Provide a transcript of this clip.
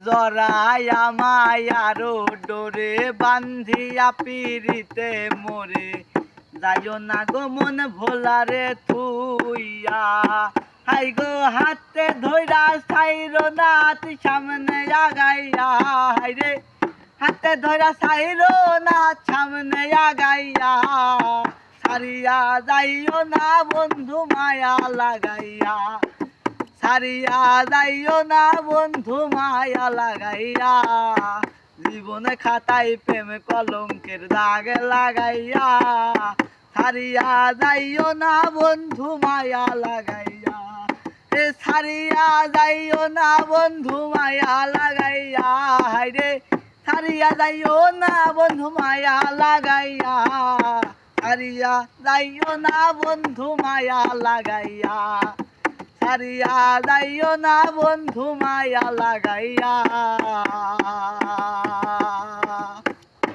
জরায়া মায়ারো ডোরে বান্ধিয়া পিরিতে মোরে যাইও না গো মন ভোলারে থুইয়া হাই গো হাতে ধইরা সাইরো না তুই সামনে আগাইয়া হাই রে হাতে ধইরা সাইরো না সামনে আগাইয়া সারিয়া যাইও না বন্ধু মায়া লাগাইয়া সারিয়া যাইও না বন্ধু মায়া লাগাইয়া জীবনে খাতায় প্রেম কলঙ্কের দাগ লাগাইয়া সারিয়া যাইও না বন্ধু মায়া লাগাইয়া সারিয়া যাইও না বন্ধু মায়া লাগাইয়া হাইরে সারিয়া যাইও না বন্ধু মায়া লাগাইয়া সারিয়া যাইও না বন্ধু মায়া লাগাইয়া সারিয়া যাইও না বন্ধু মায়া লাগাইয়া।